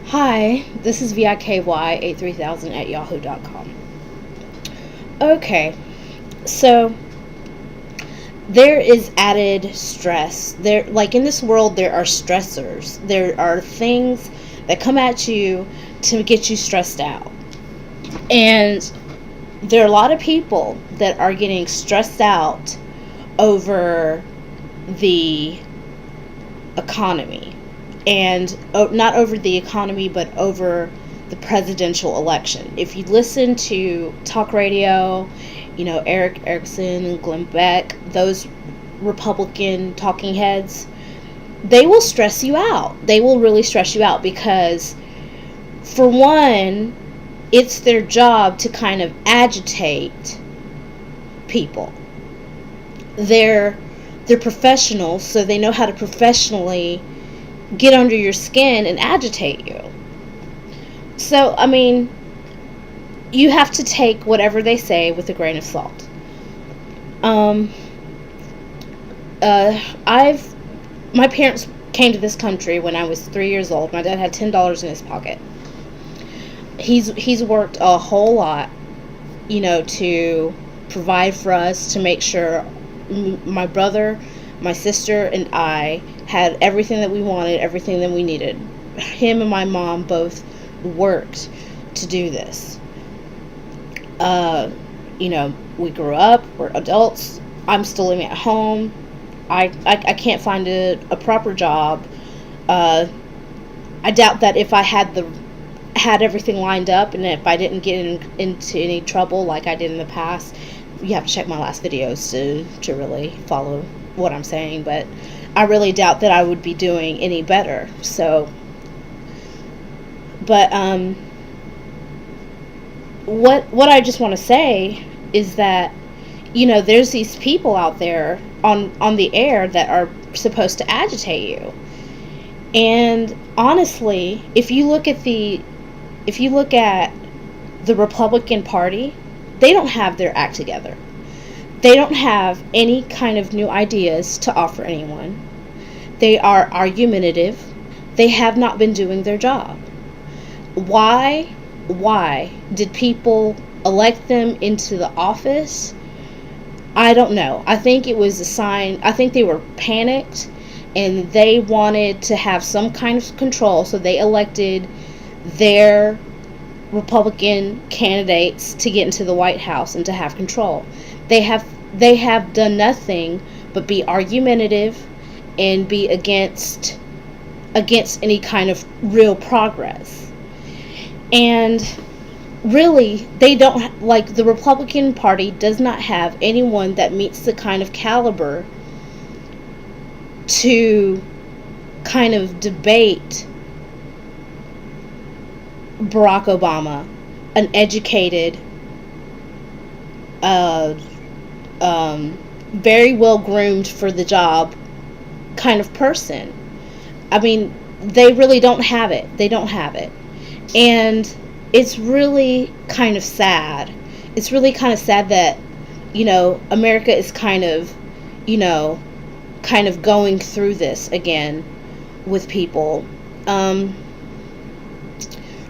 Hi, this is VIKY83000 at yahoo.com. Okay, so there is added stress. Like in this world, there are stressors. There are things that come at you to get you stressed out. And there are a lot of people that are getting stressed out over the economy. And not over the economy, but over the presidential election. If you listen to talk radio, Eric Erickson and Glenn Beck, those Republican talking heads, they will stress you out. They will really stress you out because, for one, it's their job to kind of agitate people. They're professionals, so they know how to professionally get under your skin and agitate you. So, you have to take whatever they say with a grain of salt. My parents came to this country when I was 3 years old. My dad had $10 in his pocket. He's worked a whole lot, to provide for us, to make sure my brother, my sister, and I had everything that we wanted, everything that we needed. Him and my mom both worked to do this. We grew up, we're adults. I'm still living at home. I can't find a proper job. I doubt that if I had everything lined up, and if I didn't get into any trouble like I did in the past. You have to check my last videos to really follow what I'm saying, but I really doubt that I would be doing any better. So, but what I just want to say is that there's these people out there on the air that are supposed to agitate you. And honestly, if you look at the Republican Party, they don't have their act together. They don't have any kind of new ideas to offer anyone. They are argumentative. They have not been doing their job. Why did people elect them into the office? I don't know. I think it was a sign. I think they were panicked and they wanted to have some kind of control, so they elected their Republican candidates to get into the White House and to have control. They have done nothing but be argumentative and be against any kind of real progress. And really, they don't, like, the Republican Party does not have anyone that meets the kind of caliber to kind of debate Barack Obama, an educated, very well groomed for the job kind of person. They really don't have it. They don't have it. And it's really kind of sad. It's really kind of sad that, America is kind of going through this again with people.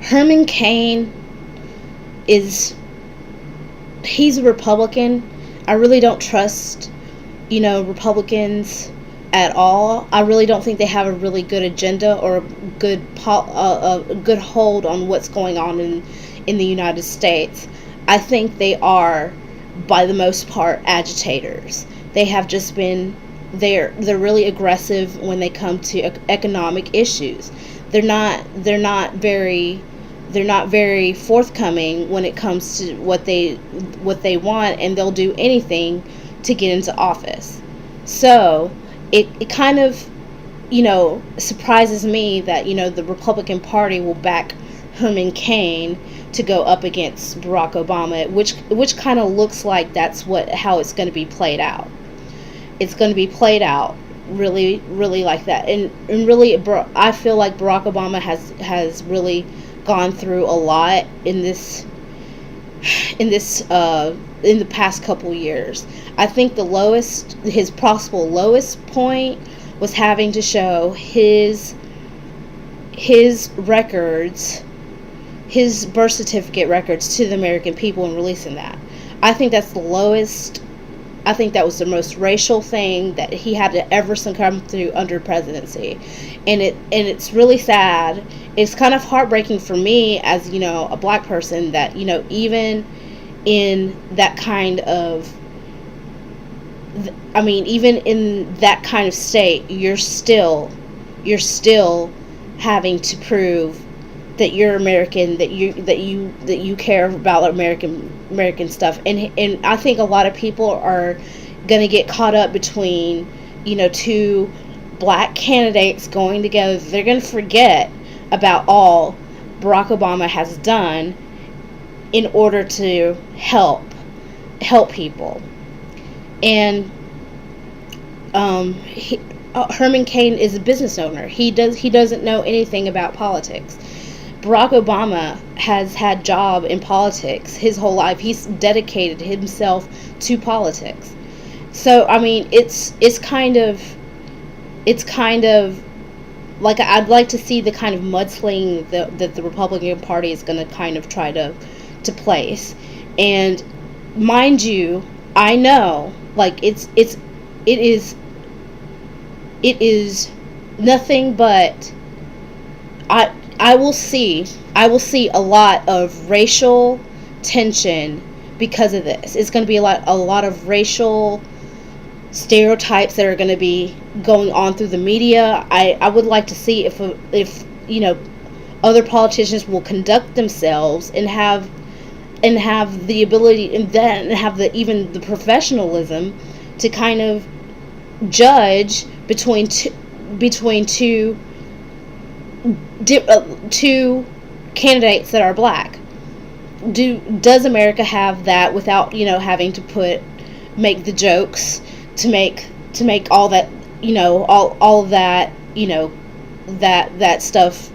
Herman Cain he's a Republican. I really don't trust, Republicans at all. I really don't think they have a really good agenda or a good hold on what's going on in the United States. I think they are, by the most part, agitators. They have just been they're really aggressive when they come to economic issues. They're not very forthcoming when it comes to what they want, and they'll do anything to get into office. So it kind of surprises me that the Republican Party will back Herman Cain to go up against Barack Obama, which kind of looks like that's how it's going to be played out. It's going to be played out really, really like that, and really, I feel like Barack Obama has really gone through a lot in the past couple years. I think his possible lowest point was having to show his his records, his birth certificate records to the American people and releasing that. I think that's the lowest. I think that was the most racial thing that he had to ever come through under presidency, and it's really sad. It's kind of heartbreaking for me as, you know, a black person, that, you know, even in that kind of, I mean, even in that kind of state, you're still having to prove that you're American, that you care about American stuff, and I think a lot of people are gonna get caught up between, you know, two black candidates going together. They're gonna forget about all Barack Obama has done in order to help people. And Herman Cain is a business owner. He doesn't know anything about politics. Barack Obama has had job in politics his whole life. He's dedicated himself to politics. So I mean, it's kind of like, I'd like to see the kind of mudslinging that the Republican Party is going to kind of try to place. And mind you, I know, like, it is nothing but, I will see a lot of racial tension because of this. It's going to be a lot of racial stereotypes that are going to be going on through the media. I would like to see if you know, other politicians will conduct themselves and have the ability, and then have even the professionalism to kind of judge between two candidates that are black. Does America have that without, you know, having to make the jokes to make all that, you know, all of that, you know, that stuff?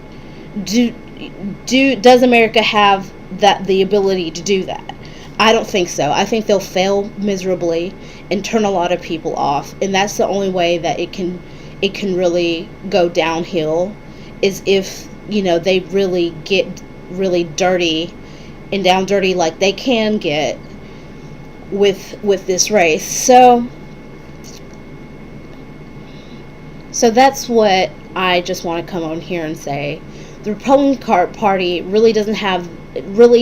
Does America have the ability to do that? I don't think so. I think they'll fail miserably and turn a lot of people off, and that's the only way that it can really go downhill, is if, you know, they really get really dirty and down dirty like they can get with this race. So that's what I just want to come on here and say. The Republican Party really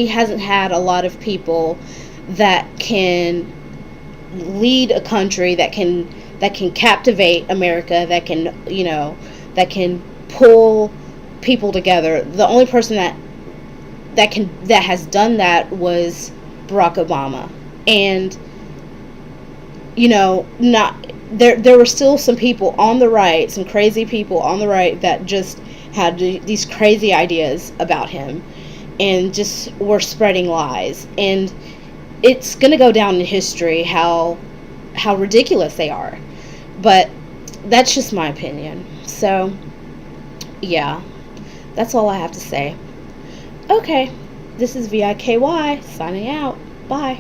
hasn't had a lot of people that can lead a country, that can captivate America, that can, you know, that can pull people together. The only person that has done that was Barack Obama. And, you know, there were still some people on the right, some crazy people on the right, that just had these crazy ideas about him and just were spreading lies. And it's going to go down in history how ridiculous they are. But that's just my opinion. So, yeah, that's all I have to say. Okay, this is VIKY signing out. Bye.